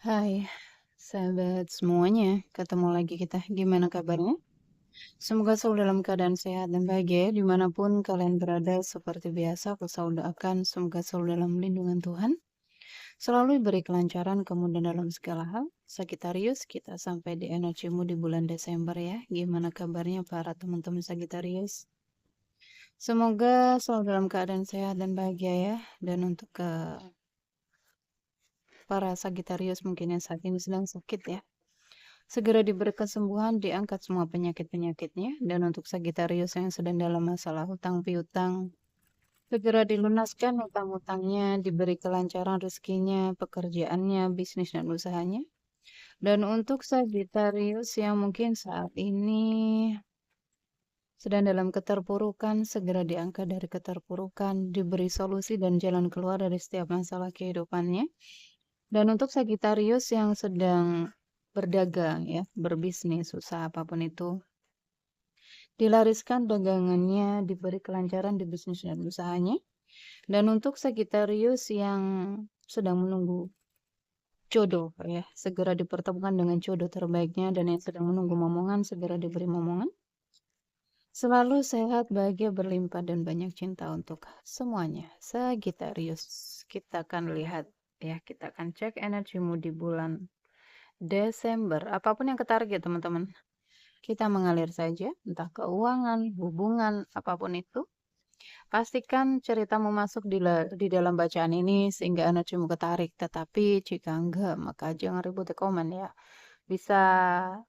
Hai, sahabat semuanya. Ketemu lagi kita. Gimana kabarnya? Semoga selalu dalam keadaan sehat dan bahagia ya, dimanapun kalian berada. Seperti biasa, aku selalu doakan semoga selalu dalam lindungan Tuhan. Selalu diberi kelancaran, kemudahan dalam segala hal. Sagittarius, kita sampai di energimu di bulan Desember ya. Gimana kabarnya para teman-teman Sagittarius? Semoga selalu dalam keadaan sehat dan bahagia ya. Dan untuk ke para Sagittarius mungkin yang saat ini sedang sakit ya. Segera diberi kesembuhan, diangkat semua penyakit-penyakitnya, dan untuk Sagittarius yang sedang dalam masalah hutang piutang, segera dilunaskan hutang-hutangnya, diberi kelancaran rezekinya, pekerjaannya, bisnis dan usahanya. Dan untuk Sagittarius yang mungkin saat ini sedang dalam keterpurukan, segera diangkat dari keterpurukan, diberi solusi dan jalan keluar dari setiap masalah kehidupannya. Dan untuk Sagittarius yang sedang berdagang ya, berbisnis, usaha apapun itu, dilariskan dagangannya, diberi kelancaran di bisnis dan usahanya. Dan untuk Sagittarius yang sedang menunggu jodoh ya, segera dipertemukan dengan jodoh terbaiknya, dan yang sedang menunggu momongan segera diberi momongan. Selalu sehat, bahagia, berlimpah, dan banyak cinta untuk semuanya. Sagittarius, kita akan lihat ya, kita akan cek energimu di bulan Desember. Apapun yang ketarik ya teman-teman. Kita mengalir saja, entah keuangan, hubungan, apapun itu. Pastikan ceritamu masuk di dalam bacaan ini sehingga energimu ketarik. Tetapi jika enggak, maka jangan ribut di komen ya. Bisa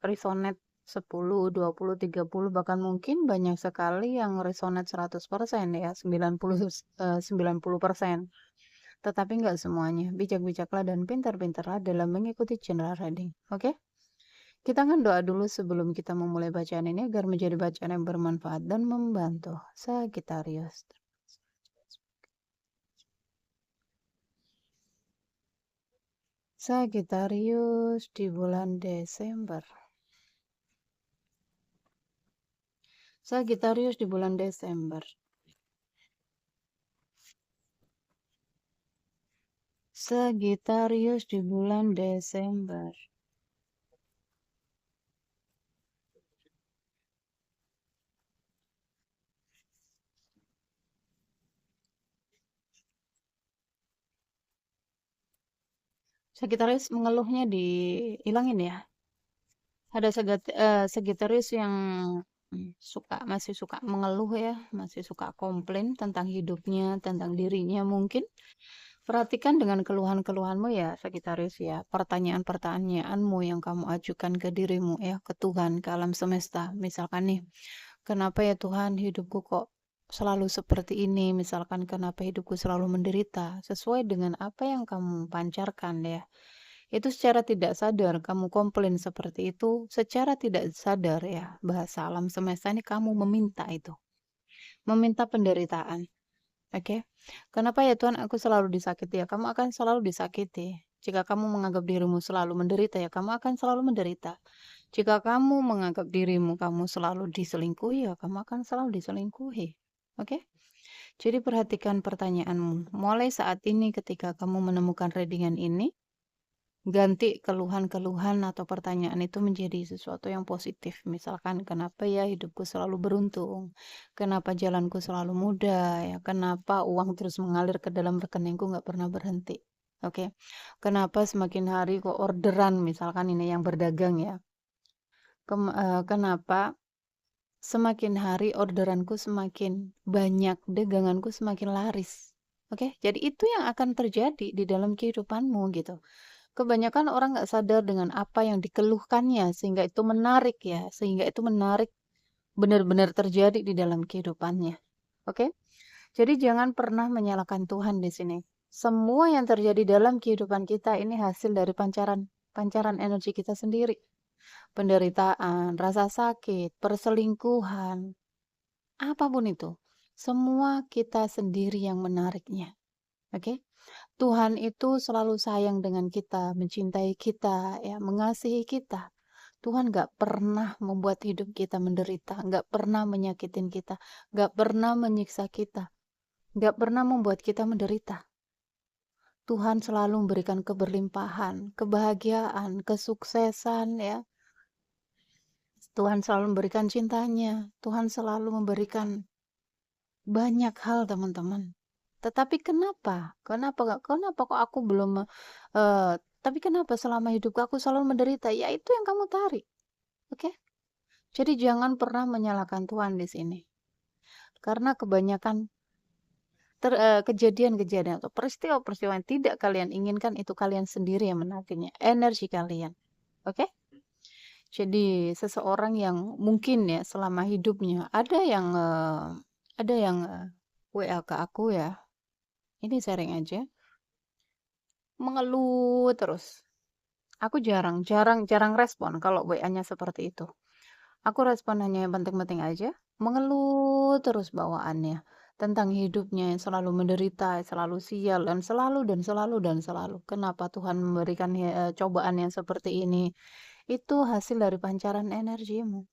resonate 10, 20, 30, bahkan mungkin banyak sekali yang resonate 100% ya, 90% Tetapi enggak semuanya. Bijak-bijaklah dan pintar-pintarlah dalam mengikuti general reading. Oke? Kita akan doa dulu sebelum kita memulai bacaan ini agar menjadi bacaan yang bermanfaat dan membantu Sagittarius. Sagittarius di bulan Desember. Sagittarius di bulan Desember. Sagittarius di bulan Desember. Sagittarius mengeluhnya dihilangin ya. Ada Sagittarius yang masih suka mengeluh ya, masih suka komplain tentang hidupnya, tentang dirinya mungkin. Perhatikan dengan keluhan-keluhanmu ya, Sagittarius ya. Pertanyaan-pertanyaanmu yang kamu ajukan ke dirimu ya, ke Tuhan, ke alam semesta. Misalkan nih, kenapa ya Tuhan hidupku kok selalu seperti ini? Misalkan kenapa hidupku selalu menderita? Sesuai dengan apa yang kamu pancarkan ya. Itu secara tidak sadar kamu komplain seperti itu, secara tidak sadar ya, bahasa alam semesta ini kamu meminta itu. Meminta penderitaan. Oke. Kenapa ya Tuhan aku selalu disakiti ya? Kamu akan selalu disakiti. Jika kamu menganggap dirimu selalu menderita ya, kamu akan selalu menderita. Jika kamu menganggap dirimu kamu selalu diselingkuhi ya, kamu akan selalu diselingkuhi. Oke? Jadi perhatikan pertanyaanmu. Mulai saat ini ketika kamu menemukan readingan ini, ganti keluhan-keluhan atau pertanyaan itu menjadi sesuatu yang positif. Misalkan, kenapa ya hidupku selalu beruntung? Kenapa jalanku selalu mudah? Ya, kenapa uang terus mengalir ke dalam rekeningku nggak pernah berhenti? Oke, kenapa semakin hari kok orderan misalkan ini yang berdagang ya? Kenapa semakin hari orderanku semakin banyak, daganganku semakin laris? Oke, jadi itu yang akan terjadi di dalam kehidupanmu gitu. Kebanyakan orang nggak sadar dengan apa yang dikeluhkannya, sehingga itu menarik ya, sehingga itu menarik benar-benar terjadi di dalam kehidupannya. Oke? Jadi jangan pernah menyalahkan Tuhan di sini. Semua yang terjadi dalam kehidupan kita ini hasil dari pancaran energi kita sendiri. Penderitaan, rasa sakit, perselingkuhan, apapun itu. Semua kita sendiri yang menariknya. Oke? Tuhan itu selalu sayang dengan kita, mencintai kita, ya, mengasihi kita. Tuhan gak pernah membuat hidup kita menderita, gak pernah menyakitin kita, gak pernah menyiksa kita, gak pernah membuat kita menderita. Tuhan selalu memberikan keberlimpahan, kebahagiaan, kesuksesan ya. Tuhan selalu memberikan cintanya. Tuhan selalu memberikan banyak hal, teman-teman. Tetapi kenapa? Kenapa kok aku belum tapi kenapa selama hidupku aku selalu menderita? Ya itu yang kamu tarik. Oke? Jadi jangan pernah menyalahkan Tuhan di sini. Karena kebanyakan kejadian-kejadian atau peristiwa-peristiwa yang tidak kalian inginkan itu kalian sendiri yang menagihnya, energi kalian. Oke? Jadi seseorang yang mungkin ya selama hidupnya ada yang WA ke aku ya. Ini sharing aja. Mengeluh terus. Aku jarang respon kalau WA-nya seperti itu. Aku respon hanya yang penting-penting aja. Mengeluh terus bawaannya tentang hidupnya yang selalu menderita, selalu sial, dan selalu dan selalu dan selalu. Kenapa Tuhan memberikan cobaan yang seperti ini? Itu hasil dari pancaran energimu.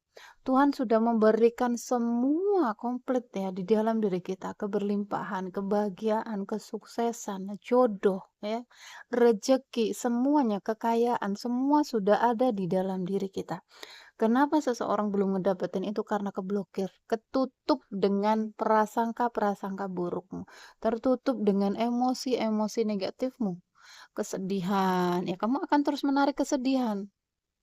Tuhan sudah memberikan semua komplit ya di dalam diri kita, keberlimpahan, kebahagiaan, kesuksesan, jodoh ya, rezeki, semuanya, kekayaan, semua sudah ada di dalam diri kita. Kenapa seseorang belum mendapatkan itu? Karena keblokir, ketutup dengan prasangka-prasangka burukmu, tertutup dengan emosi-emosi negatifmu, kesedihan, ya kamu akan terus menarik kesedihan.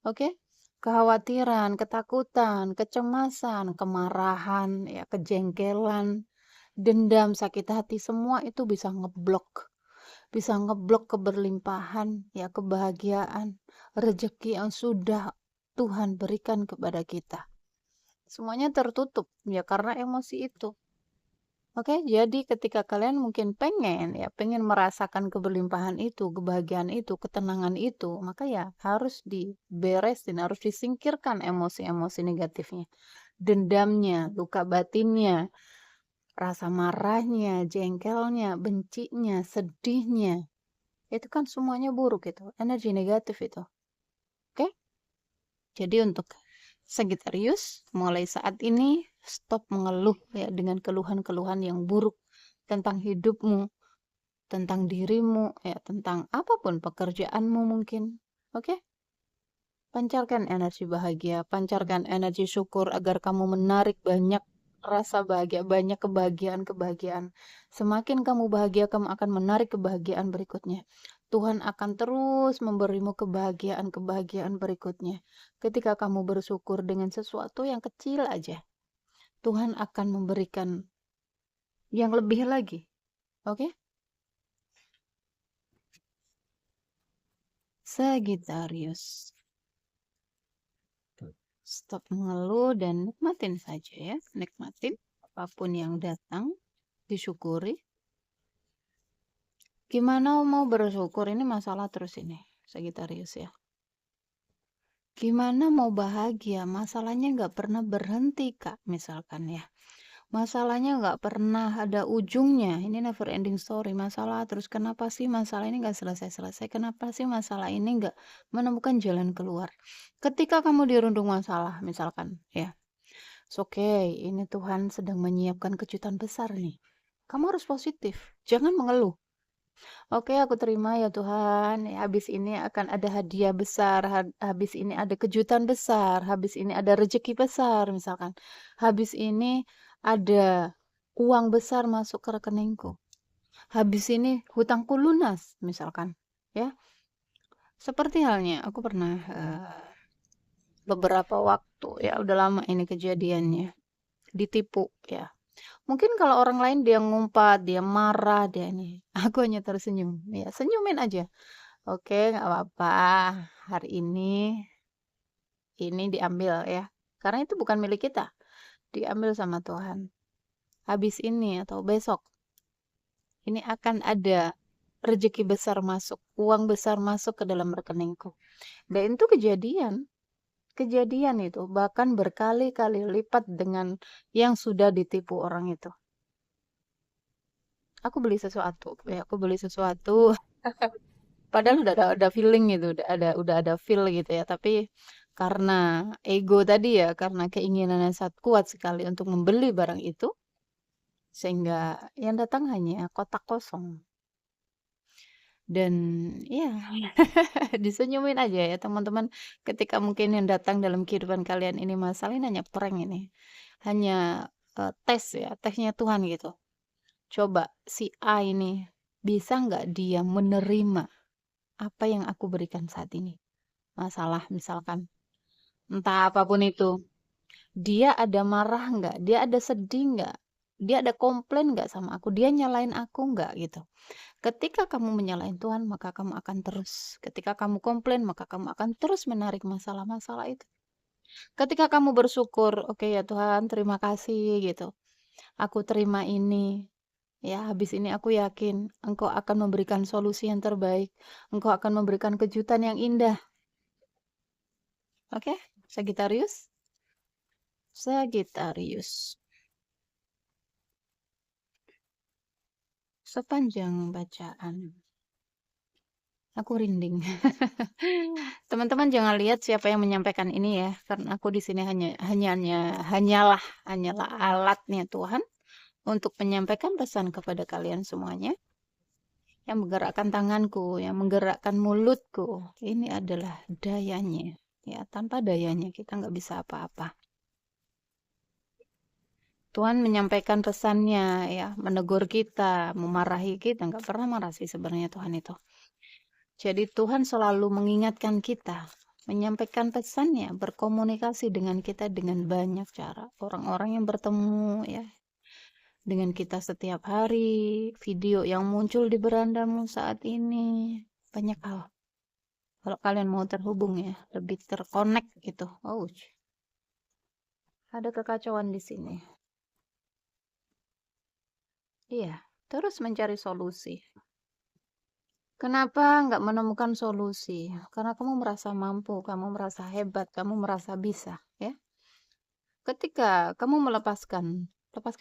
Oke? Kekhawatiran, ketakutan, kecemasan, kemarahan, ya, kejengkelan, dendam, sakit hati, semua itu bisa ngeblok. Bisa ngeblok keberlimpahan, ya, kebahagiaan, rezeki yang sudah Tuhan berikan kepada kita. Semuanya tertutup, ya, karena emosi itu. Oke, jadi ketika kalian mungkin pengen merasakan keberlimpahan itu, kebahagiaan itu, ketenangan itu, maka ya harus diberesin, harus disingkirkan emosi-emosi negatifnya, dendamnya, luka batinnya, rasa marahnya, jengkelnya, bencinya, sedihnya. Itu kan semuanya buruk itu, energi negatif itu. Oke? Jadi untuk Sagittarius, mulai saat ini stop mengeluh ya dengan keluhan-keluhan yang buruk tentang hidupmu, tentang dirimu, ya tentang apapun pekerjaanmu mungkin. Oke? Pancarkan energi bahagia, pancarkan energi syukur agar kamu menarik banyak rasa bahagia, banyak kebahagiaan-kebahagiaan. Semakin kamu bahagia, kamu akan menarik kebahagiaan berikutnya. Tuhan akan terus memberimu kebahagiaan-kebahagiaan berikutnya. Ketika kamu bersyukur dengan sesuatu yang kecil aja, Tuhan akan memberikan yang lebih lagi. Oke? Sagittarius. Stop mengeluh dan nikmatin saja ya. Nikmatin apapun yang datang, disyukuri. Gimana mau bersyukur? Ini masalah terus ini, Sagittarius ya. Gimana mau bahagia? Masalahnya nggak pernah berhenti, Kak, misalkan ya. Masalahnya nggak pernah ada ujungnya. Ini never ending story. Masalah terus. Kenapa sih masalah ini nggak selesai-selesai? Kenapa sih masalah ini nggak menemukan jalan keluar? Ketika kamu dirundung masalah, misalkan ya. Oke, ini Tuhan sedang menyiapkan kejutan besar nih. Kamu harus positif. Jangan mengeluh. Oke, aku terima ya Tuhan. Ya, habis ini akan ada hadiah besar, habis ini ada kejutan besar, habis ini ada rezeki besar misalkan. Habis ini ada uang besar masuk ke rekeningku. Habis ini hutangku lunas misalkan, ya. Seperti halnya aku pernah beberapa waktu ya udah lama ini kejadiannya ditipu ya. Mungkin kalau orang lain dia ngumpat, dia marah, dia ini. Aku hanya tersenyum. Ya, senyumin aja. Oke, nggak apa-apa. Hari ini diambil ya. Karena itu bukan milik kita. Diambil sama Tuhan. Habis ini atau besok, ini akan ada rezeki besar masuk, uang besar masuk ke dalam rekeningku. Dan itu kejadian. Kejadian itu bahkan berkali-kali lipat dengan yang sudah ditipu orang itu. Aku beli sesuatu padahal udah ada feeling gitu, udah ada feel gitu ya, tapi karena ego tadi ya, karena keinginan yang sangat kuat sekali untuk membeli barang itu, sehingga yang datang hanya kotak kosong. Dan ya disenyumin aja ya teman-teman, ketika mungkin yang datang dalam kehidupan kalian ini masalah ini hanya prank ini, hanya, tes ya, tesnya Tuhan gitu. Coba si A ini, bisa nggak dia menerima apa yang aku berikan saat ini? Masalah misalkan, entah apapun itu. Dia ada marah nggak? Dia ada sedih nggak? Dia ada komplain nggak sama aku? Dia nyalain aku nggak gitu? Ketika kamu menyalahin Tuhan, maka kamu akan terus. Ketika kamu komplain, maka kamu akan terus menarik masalah-masalah itu. Ketika kamu bersyukur, oke ya Tuhan, terima kasih gitu. Aku terima ini. Ya, habis ini aku yakin Engkau akan memberikan solusi yang terbaik. Engkau akan memberikan kejutan yang indah. Oke, Sagittarius? Sagittarius. Sepanjang bacaan, aku rinding. Teman-teman jangan lihat siapa yang menyampaikan ini ya, karena aku di sini hanyalah alatnya Tuhan untuk menyampaikan pesan kepada kalian semuanya. Yang menggerakkan tanganku, yang menggerakkan mulutku, ini adalah dayanya. Ya, tanpa dayanya kita nggak bisa apa-apa. Tuhan menyampaikan pesannya, ya, menegur kita, memarahi kita, nggak pernah marah sih sebenarnya Tuhan itu. Jadi Tuhan selalu mengingatkan kita, menyampaikan pesannya, berkomunikasi dengan kita dengan banyak cara. Orang-orang yang bertemu ya dengan kita setiap hari, video yang muncul di berandamu saat ini, banyak hal. Kalau kalian mau terhubung ya, lebih terkonek gitu. Oh, ada kekacauan di sini. Iya, terus mencari solusi. Kenapa nggak menemukan solusi? Karena kamu merasa mampu, kamu merasa hebat, kamu merasa bisa, ya. Ketika kamu lepaskan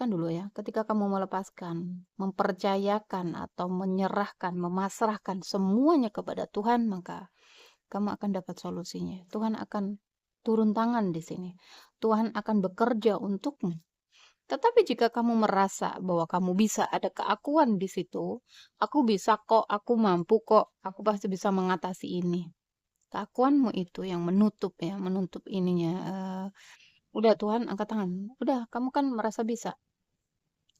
dulu ya. Ketika kamu melepaskan, mempercayakan atau menyerahkan, memasrahkan semuanya kepada Tuhan, maka kamu akan dapat solusinya. Tuhan akan turun tangan di sini. Tuhan akan bekerja untukmu. Tetapi jika kamu merasa bahwa kamu bisa, ada keakuan di situ, aku bisa kok, aku mampu kok, aku pasti bisa mengatasi ini. Keakuanmu itu yang menutup ya, menutup ininya. Udah Tuhan angkat tangan. Udah, kamu kan merasa bisa.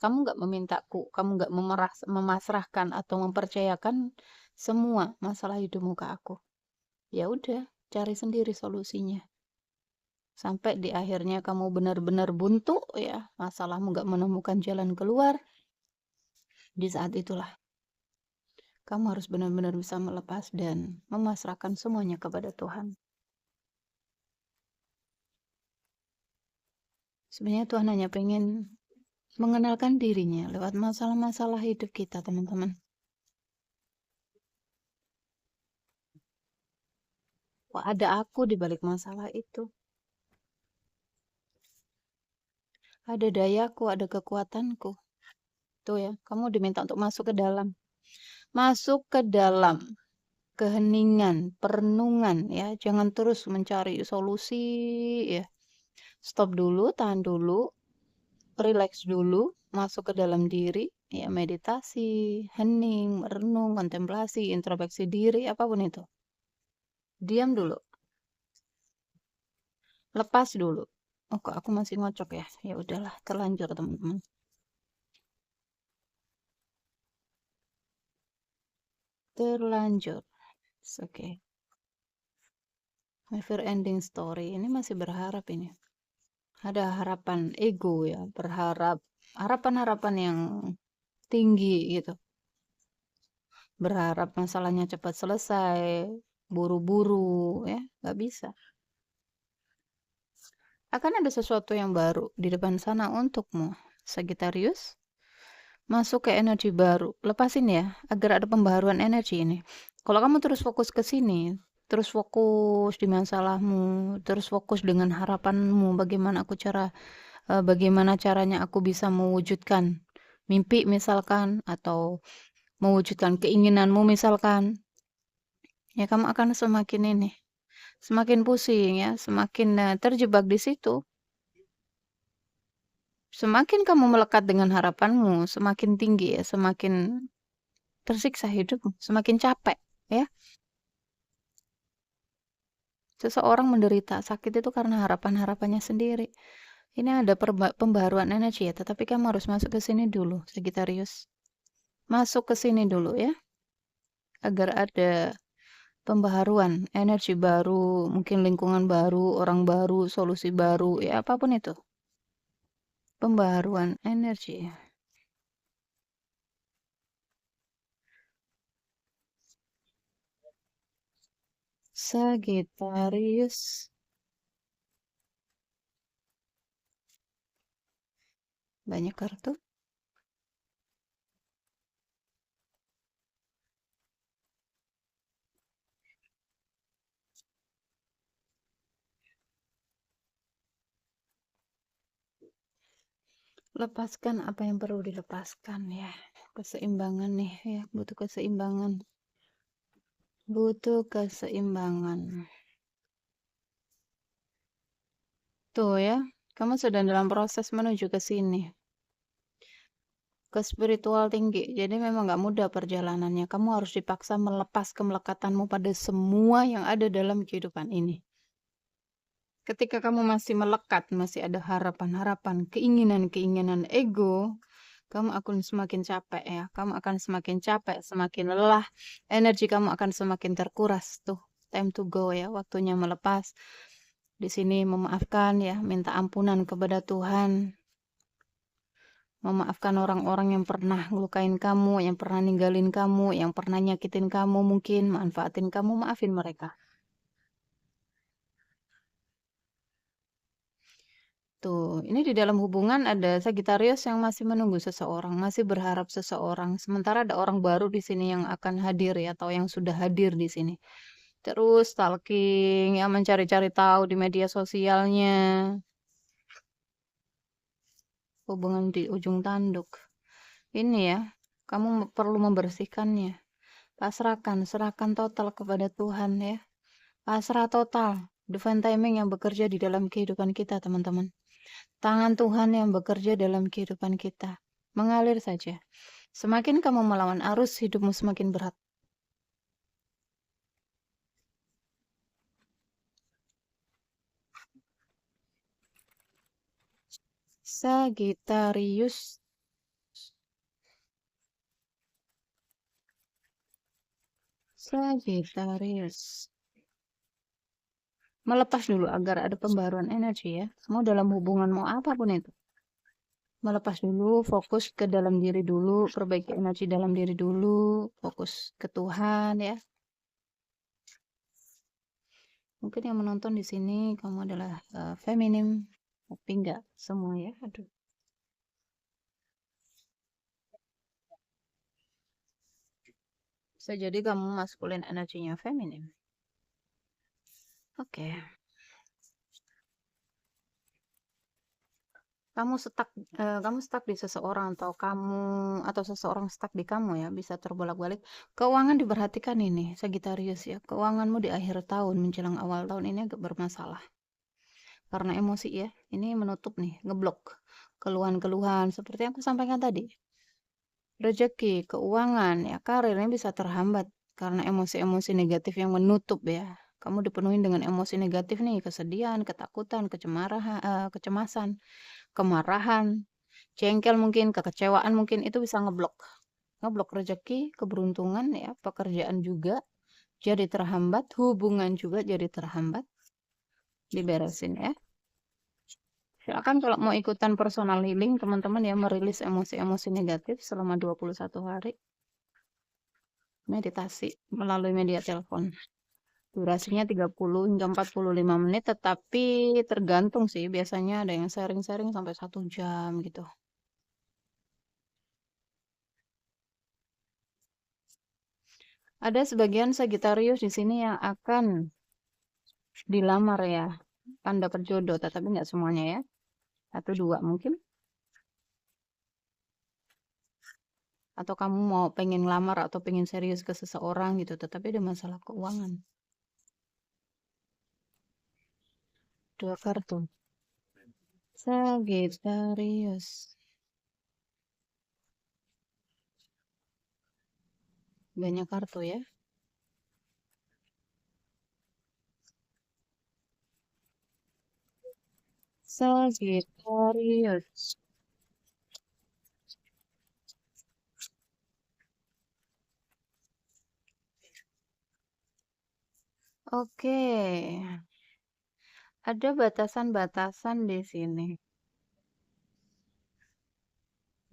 Kamu nggak memintaku, kamu nggak memasrahkan atau mempercayakan semua masalah hidupmu ke aku. Ya udah, cari sendiri solusinya. Sampai di akhirnya kamu benar-benar buntu ya, masalahmu nggak menemukan jalan keluar. Di saat itulah kamu harus benar-benar bisa melepas dan memasrahkan semuanya kepada Tuhan. Sebenarnya Tuhan hanya pengen mengenalkan dirinya lewat masalah-masalah hidup kita, teman-teman. Wah, ada aku di balik masalah itu. Ada dayaku, ada kekuatanku. Tuh ya, kamu diminta untuk masuk ke dalam. Masuk ke dalam keheningan, perenungan ya. Jangan terus mencari solusi ya. Stop dulu, tahan dulu, relax dulu, masuk ke dalam diri, ya meditasi, hening, merenung, kontemplasi, introspeksi diri, apapun itu. Diam dulu, lepas dulu. Oh, kok aku masih ngocok ya? Ya udahlah, terlanjur teman-teman. Terlanjur. Oke. Okay. Never ending story. Ini masih berharap ini. Ada harapan ego ya, berharap harapan-harapan yang tinggi gitu. Berharap masalahnya cepat selesai, buru-buru ya, nggak bisa. Akan ada sesuatu yang baru di depan sana untukmu, Sagittarius. Masuk ke energi baru. Lepasin ya, agar ada pembaharuan energi ini. Kalau kamu terus fokus ke sini, terus fokus di masalahmu, terus fokus dengan harapanmu, bagaimana caranya aku bisa mewujudkan mimpi misalkan, atau mewujudkan keinginanmu misalkan, ya kamu akan semakin pusing ya, semakin terjebak di situ. Semakin kamu melekat dengan harapanmu, semakin tinggi ya, semakin tersiksa hidupmu, semakin capek, ya. Seseorang menderita sakit itu karena harapan-harapannya sendiri. Ini ada pembaharuan energi ya, tetapi kamu harus masuk ke sini dulu, Sagittarius. Masuk ke sini dulu ya, agar ada pembaharuan, energi baru, mungkin lingkungan baru, orang baru, solusi baru, ya apapun itu. Pembaharuan energi. Sagittarius. Banyak kartu. Lepaskan apa yang perlu dilepaskan ya. Keseimbangan nih ya, butuh keseimbangan. Butuh keseimbangan. Tuh ya, kamu sedang dalam proses menuju ke sini. Ke spiritual tinggi. Jadi memang gak mudah perjalanannya. Kamu harus dipaksa melepas kemelekatanmu pada semua yang ada dalam kehidupan ini. Ketika kamu masih melekat, masih ada harapan-harapan, keinginan-keinginan ego, kamu akan semakin capek ya. Kamu akan semakin capek, semakin lelah. Energi kamu akan semakin terkuras tuh. Time to go ya, waktunya melepas. Di sini memaafkan ya, minta ampunan kepada Tuhan. Memaafkan orang-orang yang pernah ngelukain kamu, yang pernah ninggalin kamu, yang pernah nyakitin kamu mungkin, manfaatin kamu, maafin mereka. Tuh, ini di dalam hubungan ada Sagittarius yang masih menunggu seseorang, masih berharap seseorang. Sementara ada orang baru di sini yang akan hadir ya, atau yang sudah hadir di sini. Terus stalking, ya mencari-cari tahu di media sosialnya. Hubungan di ujung tanduk. Ini ya, kamu perlu membersihkannya. Pasrahkan, serahkan total kepada Tuhan ya. Pasrah total. Divine timing yang bekerja di dalam kehidupan kita, teman-teman. Tangan Tuhan yang bekerja dalam kehidupan kita. Mengalir saja. Semakin kamu melawan arus, hidupmu semakin berat. Sagittarius. Sagittarius. Melepas dulu agar ada pembaruan energi ya. Mau dalam hubungan, mau apapun itu. Melepas dulu, fokus ke dalam diri dulu, perbaiki energi dalam diri dulu, fokus ke Tuhan ya. Mungkin yang menonton di sini kamu adalah feminim, tapi enggak semua ya. Aduh. Bisa jadi kamu maskulin energinya feminim. Oke. Kamu stuck di seseorang atau seseorang stuck di kamu ya, bisa terbolak-balik. Keuangan diperhatikan ini, Sagittarius ya. Keuanganmu di akhir tahun menjelang awal tahun ini agak bermasalah. Karena emosi ya. Ini menutup nih, ngeblok keluhan-keluhan seperti yang aku sampaikan tadi. Rezeki, keuangan, ya karirnya bisa terhambat karena emosi-emosi negatif yang menutup ya. Kamu dipenuhi dengan emosi negatif nih, kesedihan, ketakutan, kecemasan, kemarahan, jengkel mungkin, kekecewaan mungkin itu bisa ngeblok. Ngeblok rezeki, keberuntungan ya, pekerjaan juga jadi terhambat, hubungan juga jadi terhambat. Diberesin ya. Silakan kalau mau ikutan personal healing, teman-teman ya merilis emosi-emosi negatif selama 21 hari. Meditasi melalui media telepon. Durasinya 30 hingga 45 menit, tetapi tergantung sih. Biasanya ada yang sharing-sharing sampai 1 jam gitu. Ada sebagian Sagittarius di sini yang akan dilamar ya. Akan dapat jodoh, tetapi nggak semuanya ya. 1 2 mungkin. Atau kamu mau pengen lamar atau pengen serius ke seseorang gitu, tetapi ada masalah keuangan. 2 kartu. Sagittarius. banyak kartu ya. Sagittarius. Oke, ada batasan-batasan di sini.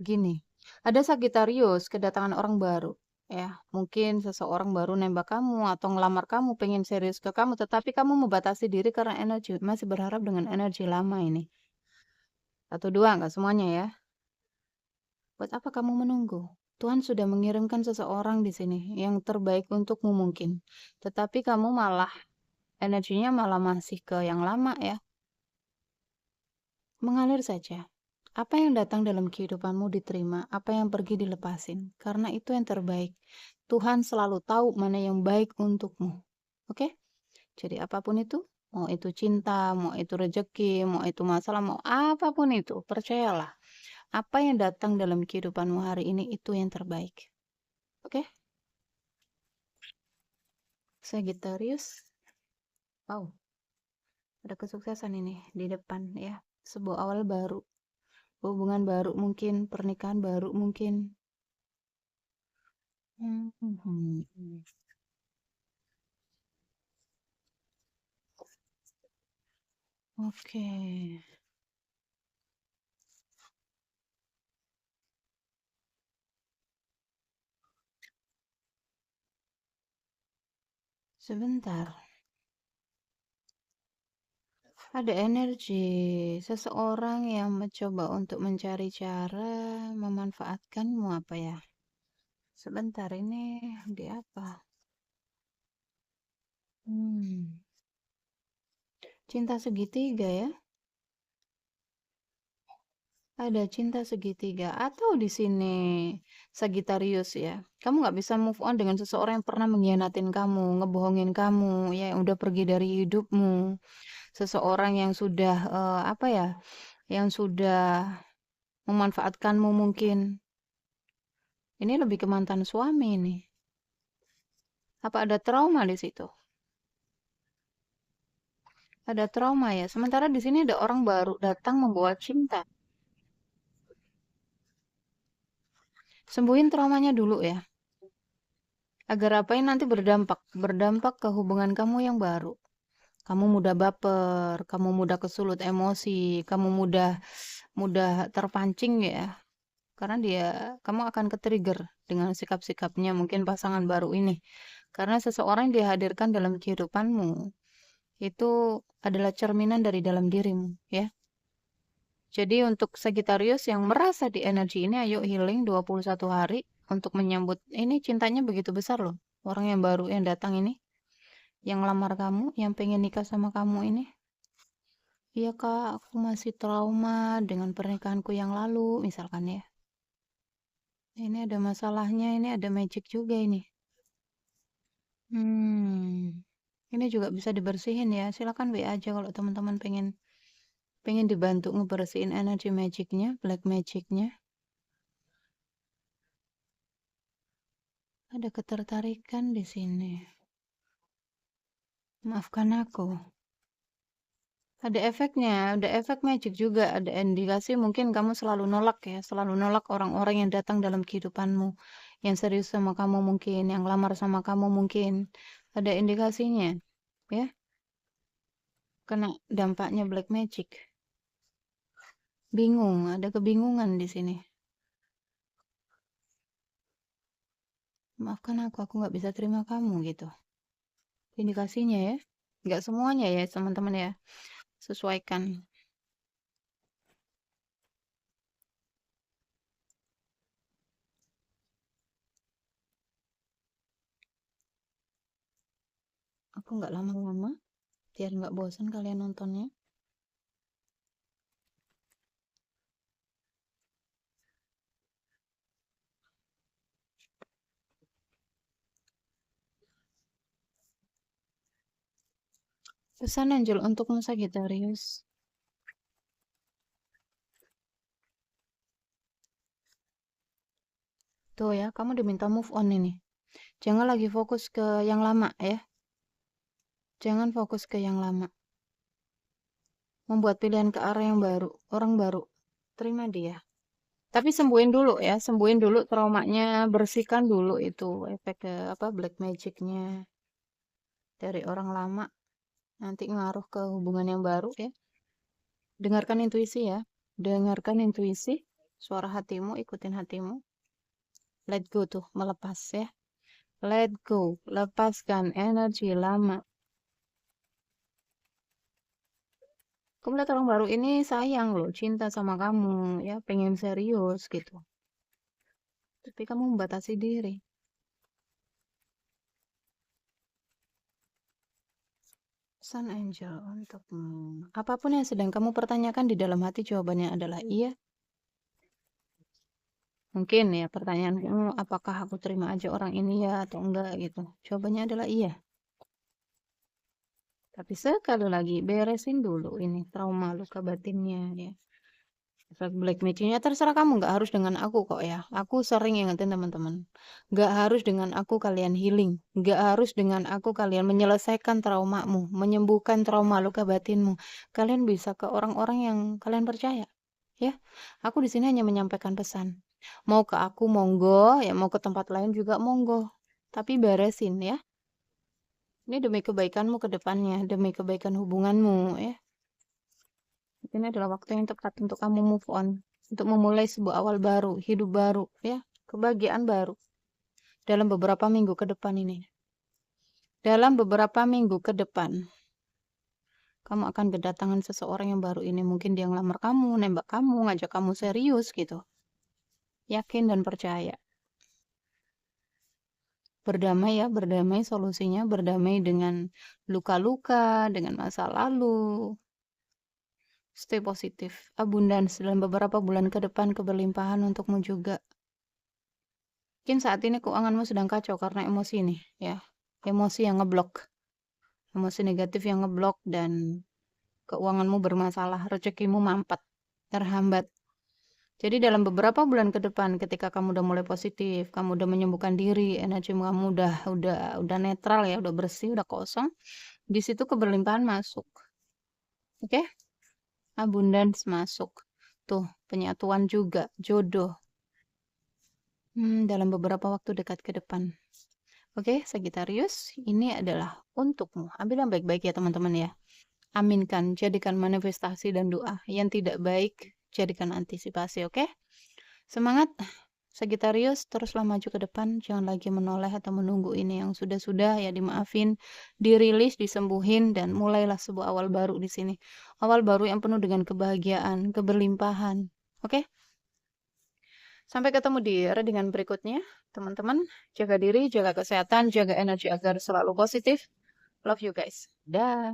Gini, ada Sagittarius, kedatangan orang baru. Ya, mungkin seseorang baru nembak kamu atau ngelamar kamu, pengen serius ke kamu, tetapi kamu membatasi diri karena energi, masih berharap dengan energi lama ini. Satu dua, nggak semuanya ya. Buat apa kamu menunggu? Tuhan sudah mengirimkan seseorang di sini yang terbaik untukmu mungkin. Tetapi kamu malah energinya malah masih ke yang lama ya. Mengalir saja. Apa yang datang dalam kehidupanmu diterima, apa yang pergi dilepasin. Karena itu yang terbaik. Tuhan selalu tahu mana yang baik untukmu. Oke? Jadi apapun itu, mau itu cinta, mau itu rezeki, mau itu masalah, mau apapun itu, percayalah. Apa yang datang dalam kehidupanmu hari ini itu yang terbaik. Oke? Sagittarius. Wow, ada kesuksesan ini di depan ya. Sebuah awal baru. Hubungan baru mungkin, pernikahan baru mungkin. Hmm. Oke, sebentar. Ada energi seseorang yang mencoba untuk mencari cara memanfaatkanmu apa ya? Sebentar ini di apa? Hmm, cinta segitiga ya? Ada cinta segitiga atau di sini Sagittarius ya. Kamu nggak bisa move on dengan seseorang yang pernah mengkhianatin kamu, ngebohongin kamu, ya yang udah pergi dari hidupmu. Seseorang yang sudah apa ya? Yang sudah memanfaatkanmu mungkin. Ini lebih ke mantan suami ini. Apa ada trauma di situ? Ada trauma ya. Sementara di sini ada orang baru datang membawa cinta. Sembuhin traumanya dulu ya. Agar apa ini nanti berdampak ke hubungan kamu yang baru. Kamu mudah baper, kamu mudah kesulut emosi, kamu mudah mudah terpancing ya. Karena kamu akan ke-trigger dengan sikap-sikapnya mungkin pasangan baru ini. Karena seseorang yang dihadirkan dalam kehidupanmu itu adalah cerminan dari dalam dirimu, ya. Jadi untuk Sagittarius yang merasa di energi ini, ayo healing 21 hari untuk menyambut ini cintanya begitu besar loh. Orang yang baru yang datang ini, yang lamar kamu, yang pengen nikah sama kamu ini. Iya kak, aku masih trauma dengan pernikahanku yang lalu, misalkan ya. Ini ada masalahnya, ini ada magic juga ini. Hmm, ini juga bisa dibersihin ya. Silakan WA aja kalau teman-teman pengen pengen dibantu ngebersihin energi magicnya, black magicnya. Ada ketertarikan di sini. Maafkan aku. Ada efeknya, ada efek magic juga, ada indikasi mungkin kamu selalu nolak ya, selalu nolak orang-orang yang datang dalam kehidupanmu, yang serius sama kamu mungkin, yang lamar sama kamu mungkin. Ada indikasinya, ya. Kena dampaknya black magic. Bingung, ada kebingungan di sini. Maafkan aku nggak bisa terima kamu gitu. Indikasinya ya. Nggak semuanya ya, teman-teman ya. Sesuaikan. Aku nggak lama-lama, biar nggak bosan kalian nontonnya. Pesan Angel untuk Sagittarius. Tuh ya, kamu diminta move on ini. Jangan lagi fokus ke yang lama ya. Jangan fokus ke yang lama. Membuat pilihan ke arah yang baru, orang baru. Terima dia. Tapi sembuhin dulu ya, sembuhin dulu traumanya, bersihkan dulu itu efek apa black magicnya dari orang lama. Nanti ngaruh ke hubungan yang baru ya. Dengarkan intuisi ya. Dengarkan intuisi, suara hatimu, ikutin hatimu. Let go tuh, melepas ya. Let go, lepaskan energi lama. Kamu lihat orang baru ini sayang loh, cinta sama kamu, ya pengen serius gitu. Tapi kamu membatasi diri. Sun Angel untukmu. Apapun yang sedang kamu pertanyakan di dalam hati, jawabannya adalah iya. Mungkin ya pertanyaan kamu, apakah aku terima aja orang ini ya atau enggak gitu. Jawabannya adalah iya. Tapi sekali lagi, beresin dulu ini trauma luka batinnya ya. Efek black magic-nya terserah kamu, nggak harus dengan aku kok ya. Aku sering ingetin teman-teman, nggak harus dengan aku kalian healing, nggak harus dengan aku kalian menyelesaikan traumamu, menyembuhkan trauma luka batinmu. Kalian bisa ke orang-orang yang kalian percaya, ya. Aku di sini hanya menyampaikan pesan. Mau ke aku monggo, ya mau ke tempat lain juga monggo. Tapi beresin ya. Ini demi kebaikanmu ke depannya, demi kebaikan hubunganmu ya. Ini adalah waktu yang tepat untuk kamu move on, untuk memulai sebuah awal baru, hidup baru, ya, kebahagiaan baru dalam beberapa minggu ke depan ini. Dalam beberapa minggu ke depan, kamu akan kedatangan seseorang yang baru ini. Mungkin dia ngelamar kamu, nembak kamu, ngajak kamu serius gitu. Yakin dan percaya. Berdamai ya, berdamai solusinya, berdamai dengan luka-luka, dengan masa lalu. Stay positif, abundance dalam beberapa bulan ke depan, keberlimpahan untukmu juga. Mungkin saat ini keuanganmu sedang kacau karena emosi nih, ya. Emosi yang ngeblok. Emosi negatif yang ngeblok dan keuanganmu bermasalah, rezekimu mampet, terhambat. Jadi dalam beberapa bulan ke depan ketika kamu udah mulai positif, kamu udah menyembuhkan diri, energi kamu udah netral ya, udah bersih, udah kosong, di situ keberlimpahan masuk. Oke? Abundance masuk. Tuh, penyatuan juga, jodoh. Dalam beberapa waktu dekat ke depan. Oke, Sagittarius, ini adalah untukmu. Ambil yang baik-baik ya teman-teman ya. Aminkan, jadikan manifestasi dan doa. Yang tidak baik, jadikan antisipasi, oke? Semangat, Sagittarius, teruslah maju ke depan. Jangan lagi menoleh atau menunggu ini yang sudah-sudah ya dimaafin, dirilis, disembuhin, dan mulailah sebuah awal baru di sini. Awal baru yang penuh dengan kebahagiaan, keberlimpahan, oke? Sampai ketemu di readingan berikutnya. Teman-teman, jaga diri, jaga kesehatan, jaga energi agar selalu positif. Love you guys. Dah.